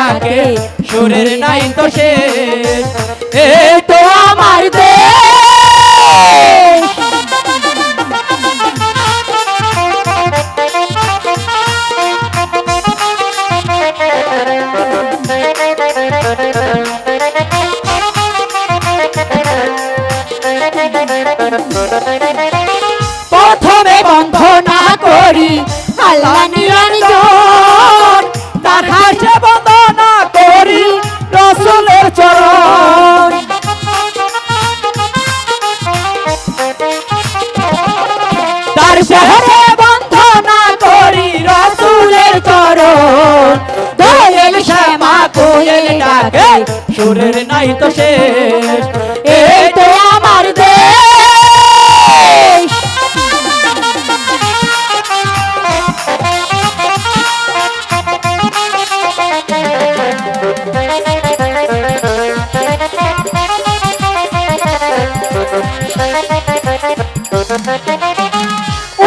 ডাকে সুরের নাই তো শেষ এই তো আমার দেশ প্রথমে বন্ধনা করি আল্লাহ নিরঞ্জন, তার হাসে বন্দনা করি রসুলের চরণ তার শহরে বন্দনা করি রসুলের চরণ দোয়েল শ্যামা কোয়েল ডাকে সুরের নাই তো শেষ এই তো আমার দেশ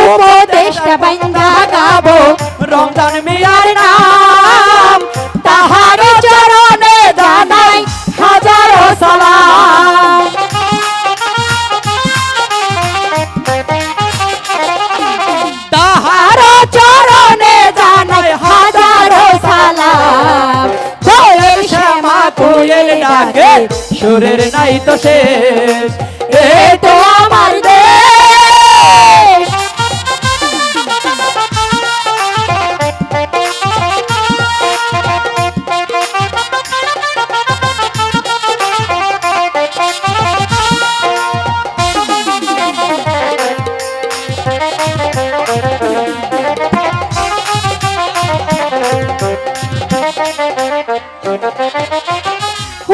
উপদেশটা বান্ধা গাবো রমজান মিয়ার নাম তাহার চরণে জানাই হাজারো সালাম। তাহার চরণে জানাই হাজারো সালাম। দোয়েল শ্যামা কোয়েল ডাকে সুরের নাই তো শেষ এই তো আমার দেশ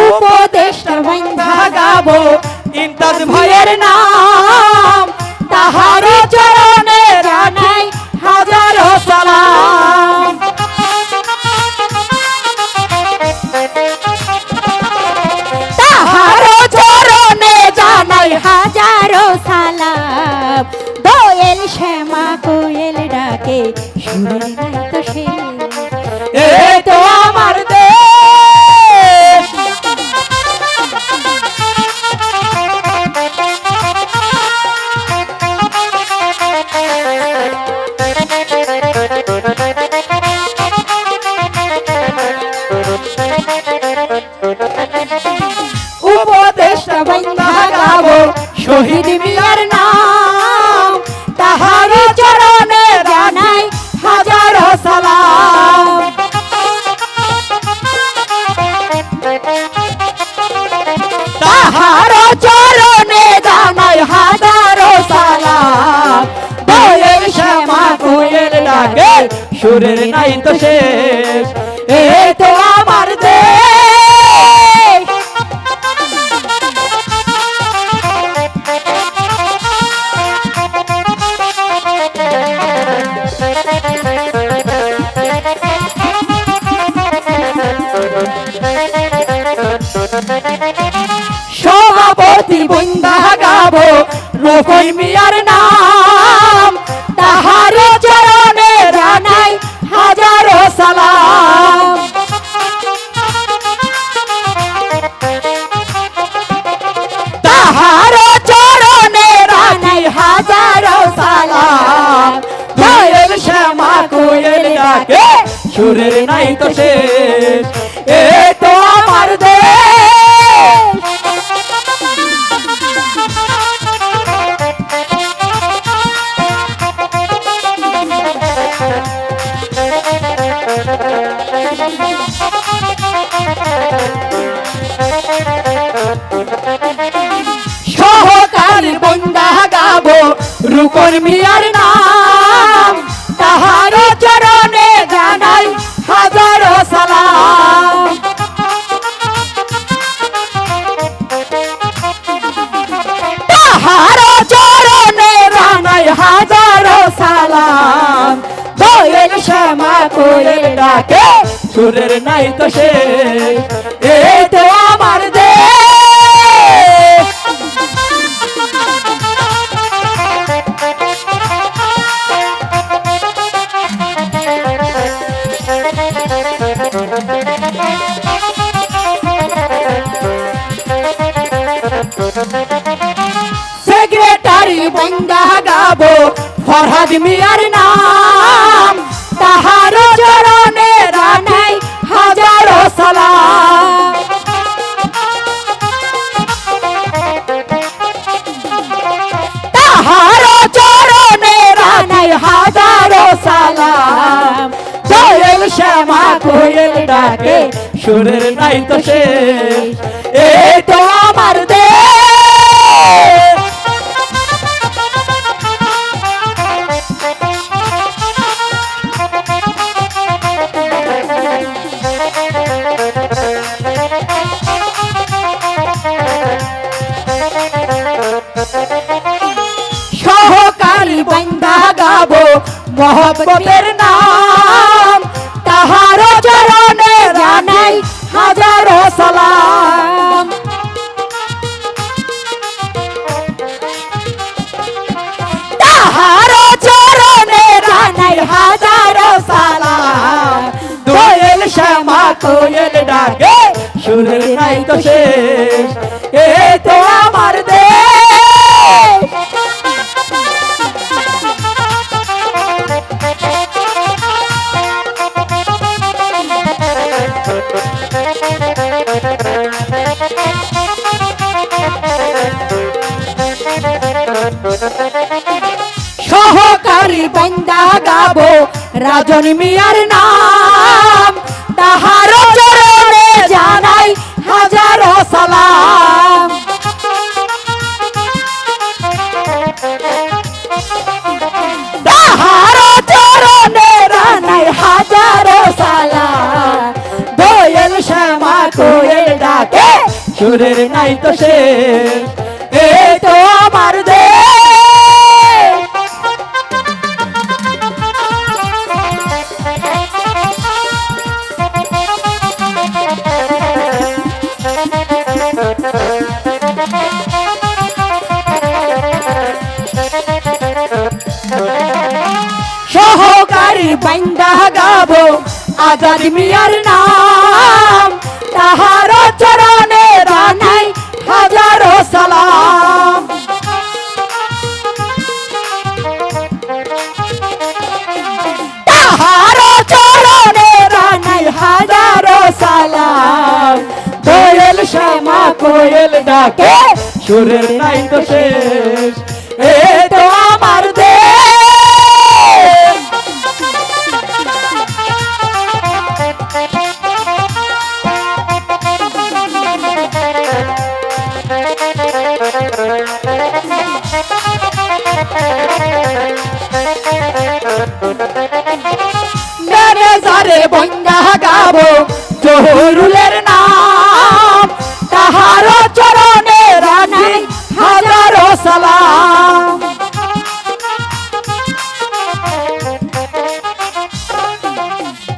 উপদেশটা বান্ধা গাবো ইমতাজ ভাইয়ের নাম তাহার চরণে জানাই হাজারো সালাম। তাহার চরণে জানাই হাজারো সালাম। দোয়েল শ্যামা কোয়েল ডাকে সুরের নাই তো শেষ এই তো আমার দেশ উপদেশটা বান্ধা গাবো শহীদ মিয়ার নাম তাহার চরণে জানাই হাজারো সালাম। তাহার চরণে জানাই হাজারো সালাম। দোয়েল শ্যামা কোয়েল ডাকে সুরের নাই তো শেষ এই তো আমার দেশ সভাপতি বন্ধা গাবো রকই মিয়ার নাম তাহার চরণে জানাই হাজারো সালাম। তাহার চরণে জানাই হাজারো সালাম। দোয়েল শ্যামা কোয়েল ডাকে সুরের নাই তো শেষ এই তো আমার দেশ সহকারী বন্ধা গাবো রুকন মিয়ার নাম তাহার চরণে জানাই হাজারো সালাম। তাহার চরণে জানাই হাজারো সালাম। দোয়েল শ্যামা কোয়েল ডাকে সুরের নাই তো শেষ এই তো আমার দেশ সেক্রেটারি বন্দা গাবো ফরহাদ মিয়ার নাম, তাহার চরণে জানাই হাজারো সালাম। তাহার চরণে জানাই হাজারো সালাম। দয়াল শ্যামা কোয়েল ডাকে সুরের নাই তো শেষ, এই তো আমার দেশ। সহকারী বন্দা গাবো মোহব্বতের নাম, তাহার চরণে জানাই হাজারো সালাম। তাহার চরণে জানাই হাজারো সালাম। দয়াল শ্যামা কোয়েল ডাকে সুরের নাই তো শেষ, এই তো আমার দেশ। সহকারী বন্দা গাবো রাজন মিয়ার নাম, তাহার চরণে জানাই হাজারো সালাম। তাহার চরণে জানাই হাজারো সালাম। দয়াল শ্যামা কোয়েল ডাকে সুরের নাই তো শেষ, এই তো আমার দেশ। সহকারী বন্দা গাবো আজাদ মিয়ার নাম, তাহার চরণে জানাই হাজারো সালাম। তাহার চরণে জানাই হাজারো সালাম। দয়াল শ্যামা কোয়েল ডাকে সুরের নাই তো শেষ, এই তো আমার দেশ। ম্যানেজারে বন্দা গাবো জহুরুলের নাম, তাহার চরণে জানাই হাজারো সালাম।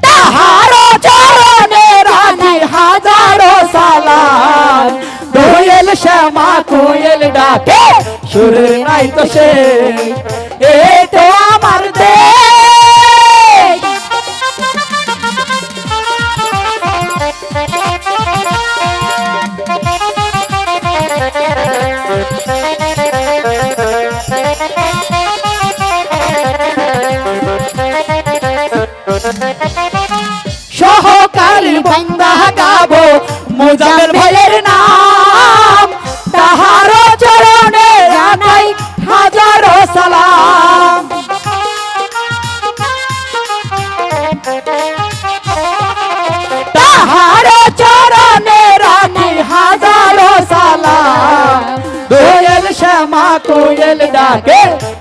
তাহার চরণে জানাই হাজারো সালাম। দয়াল শ্যামা কোয়েল ডাকে সুরের নাই তো শেষ, এই তো আমার দেশ। সহকারী বন্দা গাবো মোজামেল ভাইয়ের নাম, তাহার চরণে জানাই হাজারো সালাম। তাহার চরণে জানাই হাজারো সালাম। দয়াল শ্যামা কোয়েল ডাকে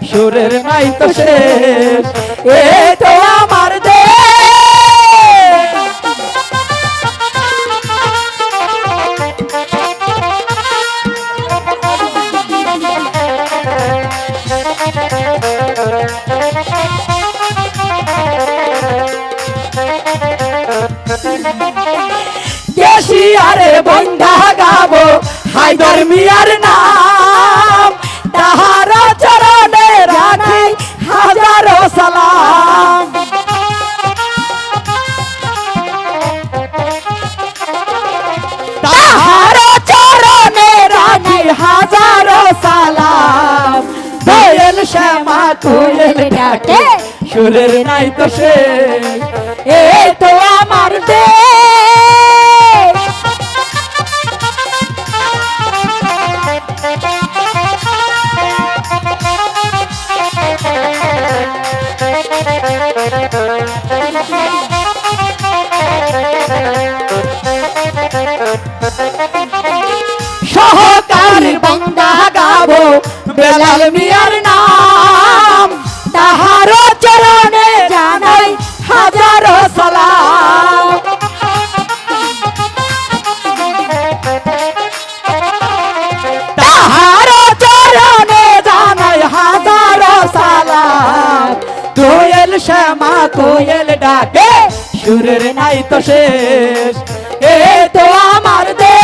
সুরের নাই তো শেষ, এই তো আমার দেশ। দেশিয়ারে বন্ধা গাবো হায়দার মিয়ার নাম, তাহার চরণে জানাই হাজারো সালাম। জানাই হাজারো সালাম দোয়েল শ্যামা কোয়েল ডাকে সুরের নাই তো শেষ এই তো আমার দেশ সহকারীর বন্দা গাবো বেলাল মিয়ার নাম তাহার চরণে জানাই হাজারো সালাম তাহার চরণে জানাই হাজারো সালাম দোয়েল শ্যামা কোয়েল ডাকে সুরের নাই তো শেষ এই তো আমার দেশ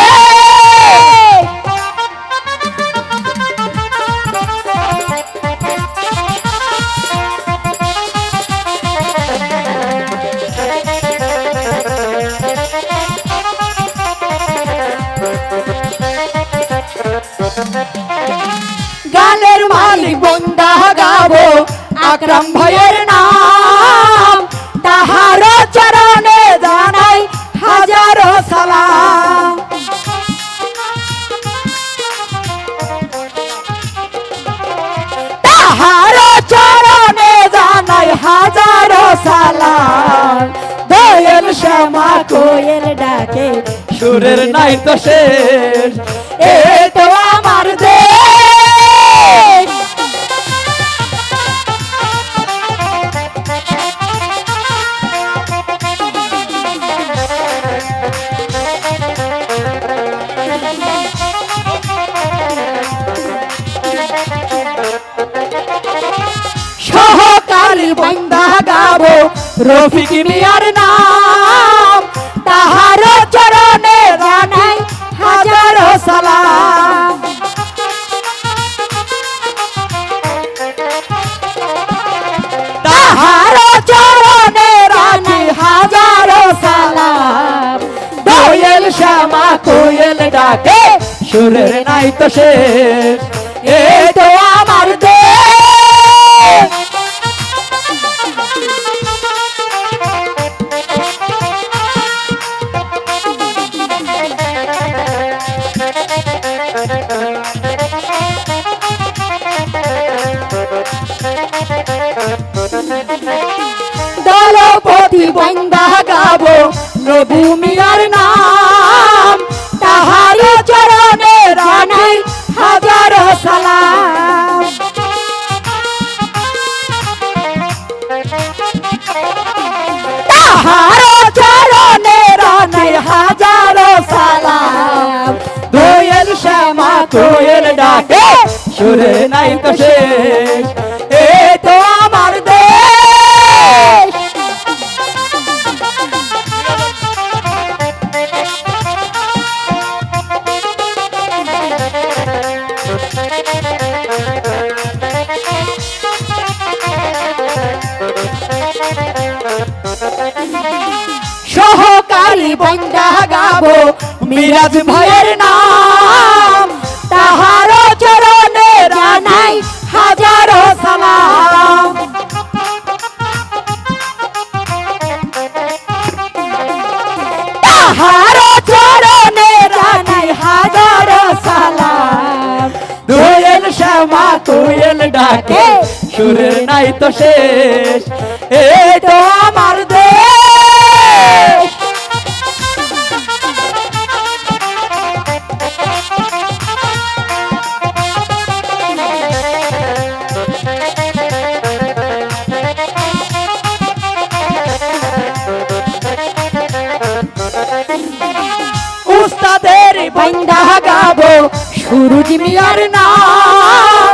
গানের মালিক বন্দা গাবো আকরাম ভাইয়ের নাম তাহার চরণে জানাই হাজারো সালাম তাহার চরণে জানাই হাজারো সালাম দোয়েল শ্যামা কোয়েল ডাকে সুরের নাই তো শেষ এই তো আমার দেশ সহকারী বন্দা গাবো রফিক মিয়ার নাম তাহার চরণে জানাই হাজারো সালাম তাহার চরণে জানাই হাজারো সালাম দোয়েল শ্যামা কোয়েল ডাকে সুরের নাই তো শেষ এই তো আমার দেশ দলপতি বন্দা গাবো নবী মিয়ার নাম তাহার চরণে জানাই হাজারো সালাম তাহার চরণে জানাই হাজারো সালাম দোয়েল শ্যামা কোয়েল ডাকে সুরের নাই তো শেষ এই তো আমার দেশ সহকারী বন্দা গাবো মিরাজ ভাইয়ের নাম তাহার চরণে জানাই হাজারো সালাম তাহার চরণে জানাই হাজারো সালাম দোয়েল শ্যামা কোয়েল ডাকে সুরের নাই তো শেষ এই তো আমার দেশ উস্তাদের বন্দা গাবো সুরুজ মিয়ার নাম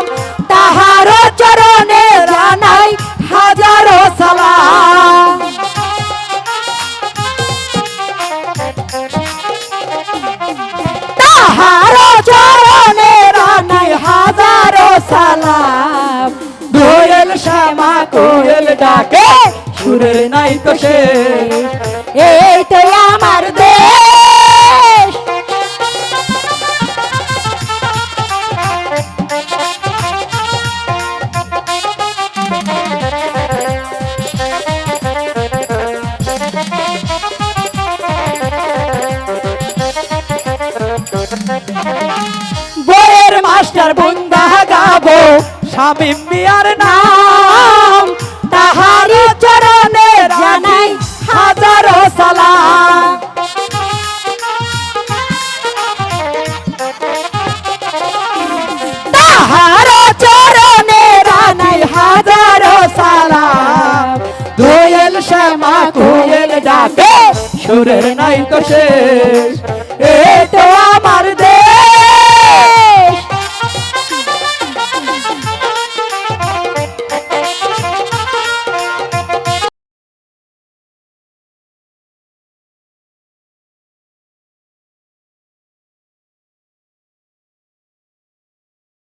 তাহার চরণে জানাই হাজারো সালাম তাহার চরণে জানাই হাজারো সালাম দোয়েল শ্যামা কোয়েল ডাকে সুরের নাই তো শেষ এই তো আমার দেশ বইয়ের মাস্টার বন্ধা গাবো শামীম মিয়ার নাম, তাহারি চরণে জানাই হাজারো সালাম। তাহারো চরণে জানাই হাজারো সালাম। দোয়েল শ্যামা কোয়েল ডাকে, সুরের নাই তো শেষ। এই তো